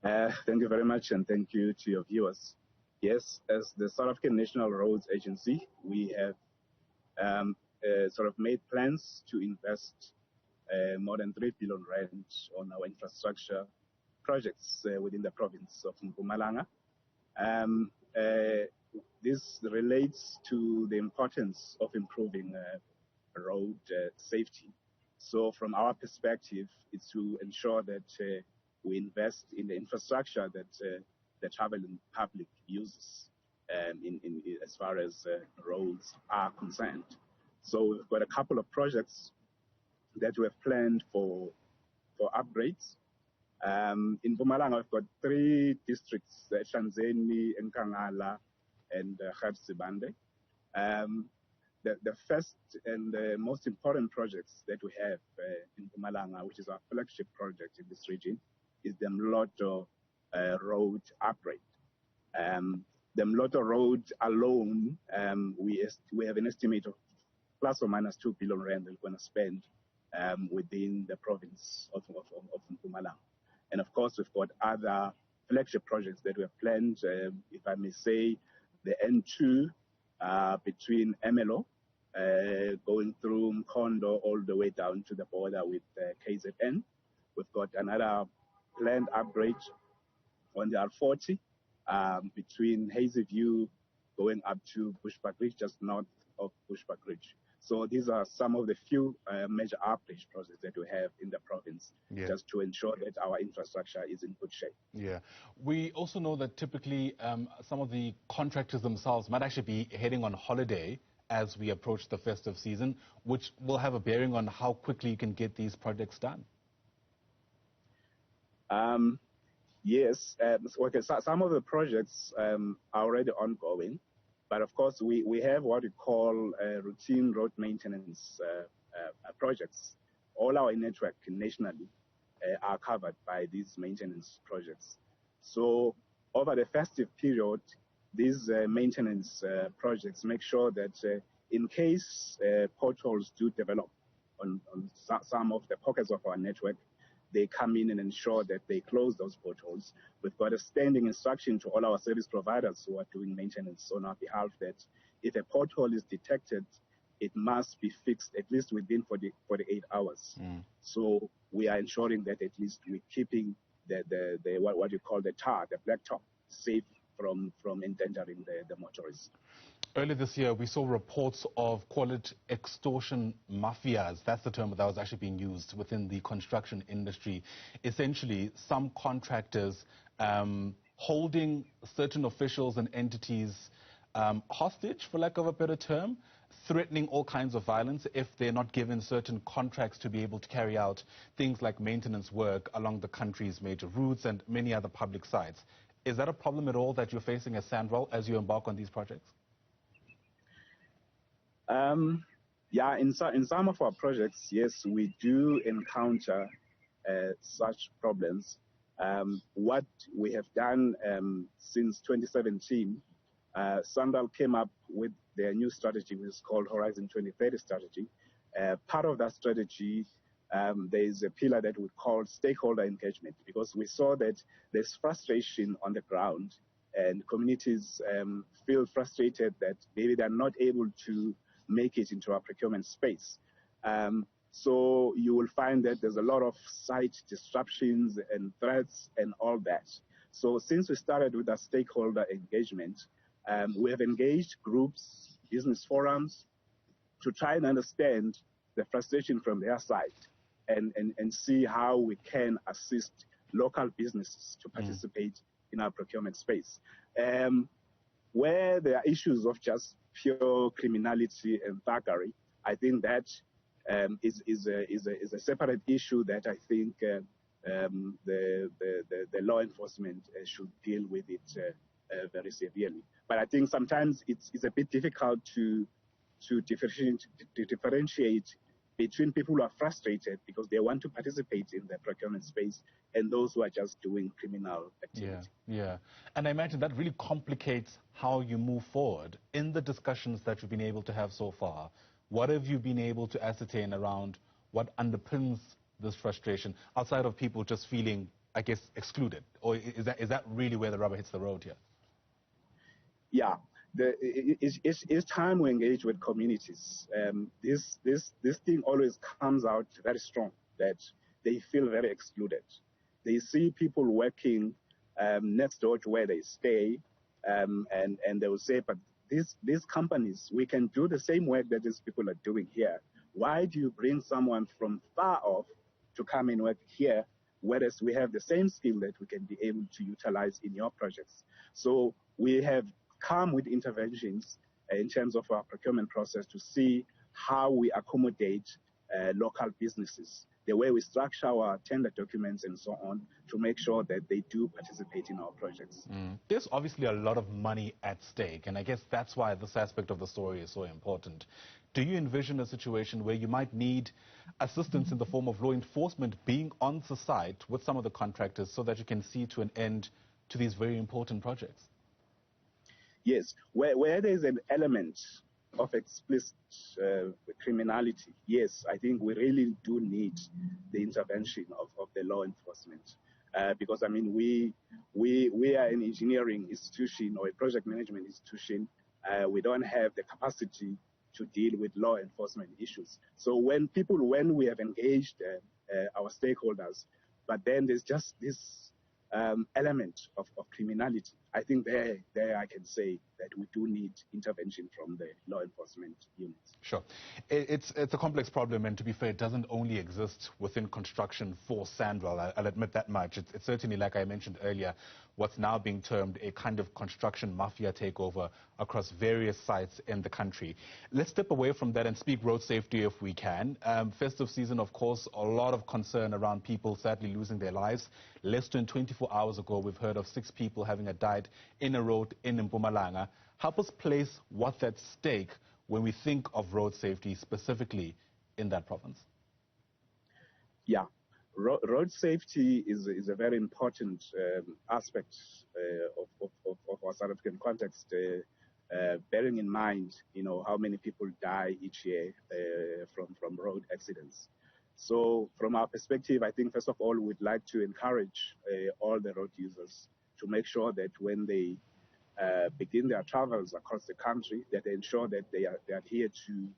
Thank you very much, and thank you to your viewers. Yes, as the South African National Roads Agency, we have sort of made plans to invest more than 3 billion rand on our infrastructure projects within the province of Mpumalanga. This relates to the importance of improving road safety. So from our perspective, it's to ensure that we invest in the infrastructure that the traveling public uses as far as roads are concerned. So we've got a couple of projects that we have planned for upgrades. In Mpumalanga, we've got 3 districts, Shanzeni, Nkangala, and Khabsibande. The first and the most important projects that we have in Mpumalanga, which is our flagship project in this region, is the Mloto road upgrade. The Mloto road alone, we have an estimate of plus or minus 2 billion rand that we're going to spend within the province of Mpumalanga. And of course, we've got other flagship projects that we have planned, if I may say, the N2 between Emelo, going through Mkondo all the way down to the border with KZN. We've got another planned upgrade on the R40 between Hazyview going up to Bushbuckridge, just north of Bushbuckridge. So these are some of the few major upgrade projects that we have in the province, just to ensure that our infrastructure is in good shape. Yeah. We also know that typically some of the contractors themselves might actually be heading on holiday as we approach the festive season, which will have a bearing on how quickly you can get these projects done. Yes. Okay, so some of the projects are already ongoing. But of course, we have what we call routine road maintenance projects. All our network nationally are covered by these maintenance projects. So over the festive period, these maintenance projects make sure that in case potholes do develop on some of the pockets of our network, they come in and ensure that they close those potholes. We've got a standing instruction to all our service providers who are doing maintenance on our behalf that if a pothole is detected, it must be fixed at least within 48 hours. So we are ensuring that at least we're keeping the what you call the tar, the black top, safe from endangering the motorists. Earlier this year, we saw reports of, call it, extortion mafias. That's the term that was actually being used within the construction industry. Essentially, some contractors holding certain officials and entities hostage, for lack of a better term, threatening all kinds of violence if they're not given certain contracts to be able to carry out things like maintenance work along the country's major routes and many other public sites. Is that a problem at all that you're facing as SANRAL as you embark on these projects? Yeah, in some of our projects, yes, we do encounter such problems. What we have done since 2017, SANRAL came up with their new strategy, which is called Horizon 2030 strategy. Part of that strategy, there is a pillar that we call stakeholder engagement, because we saw that there's frustration on the ground and communities feel frustrated that maybe they're not able to make it into our procurement space. So you will find that there's a lot of site disruptions and threats and all that. So since we started with our stakeholder engagement, we have engaged groups, business forums, to try and understand the frustration from their side and see how we can assist local businesses to participate in our procurement space. Where there are issues of just pure criminality and thuggery, I think that is a separate issue that I think the law enforcement should deal with it very severely. But I think sometimes it's a bit difficult to differentiate between people who are frustrated because they want to participate in the procurement space and those who are just doing criminal activity. Yeah. And I imagine that really complicates how you move forward. In the discussions that you've been able to have so far, what have you been able to ascertain around what underpins this frustration, outside of people just feeling I guess, excluded? Or is that really where the rubber hits the road here? Yeah, it's time we engage with communities. This thing always comes out very strong, that they feel very excluded. They see people working next door to where they stay, and they will say, but these companies, we can do the same work that these people are doing here. Why do you bring someone from far off to come and work here, whereas we have the same skill that we can be able to utilize in your projects? So we have come with interventions in terms of our procurement process to see how we accommodate local businesses, the way we structure our tender documents and so on, to make sure that they do participate in our projects. There's obviously a lot of money at stake, and I guess that's why this aspect of the story is so important. Do you envision a situation where you might need assistance in the form of law enforcement being on the site with some of the contractors so that you can see to an end to these very important projects? Yes, where there's an element of explicit criminality, yes, I think we really do need the intervention of the law enforcement. Because, I mean, we are an engineering institution or a project management institution. We don't have the capacity to deal with law enforcement issues. So when we have engaged our stakeholders, but then there's just this element of criminality, I think there I can say that we do need intervention from the law enforcement units. Sure. It's a complex problem, and to be fair, it doesn't only exist within construction for SANRAL. I'll admit that much. It's certainly, like I mentioned earlier, what's now being termed a kind of construction mafia takeover across various sites in the country. Let's step away from that and speak road safety if we can. Festive season, of course, a lot of concern around people sadly losing their lives. Less than 24 hours ago, we've heard of 6 people having died in a road in Mpumalanga. Help us place what's at stake when we think of road safety specifically in that province. Yeah. Road safety is a very important aspect of our South African context, bearing in mind, how many people die each year from road accidents. So from our perspective, I think, first of all, we'd like to encourage all the road users to make sure that when they begin their travels across the country, that they ensure that they adhere to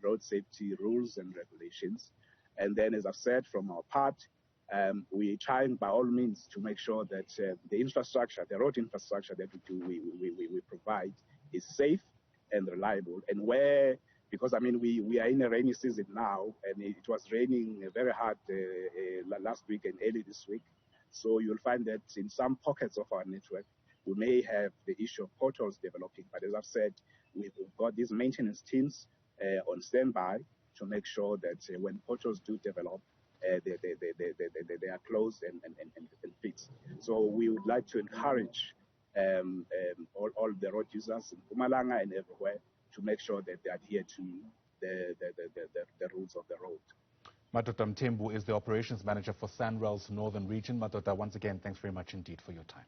road safety rules and regulations. And then, as I've said, from our part, we try by all means to make sure that the infrastructure, the road infrastructure that we provide is safe and reliable. And because we are in a rainy season now, and it was raining very hard last week and early this week. So you'll find that in some pockets of our network, we may have the issue of potholes developing. But as I've said, we've got these maintenance teams on standby to make sure that when potholes do develop, they are closed and fixed. So we would like to encourage all the road users in Mpumalanga and everywhere to make sure that they adhere to the rules of the road. Madoda Mthembu is the operations manager for SANRAL's northern region. Madoda, once again, thanks very much indeed for your time.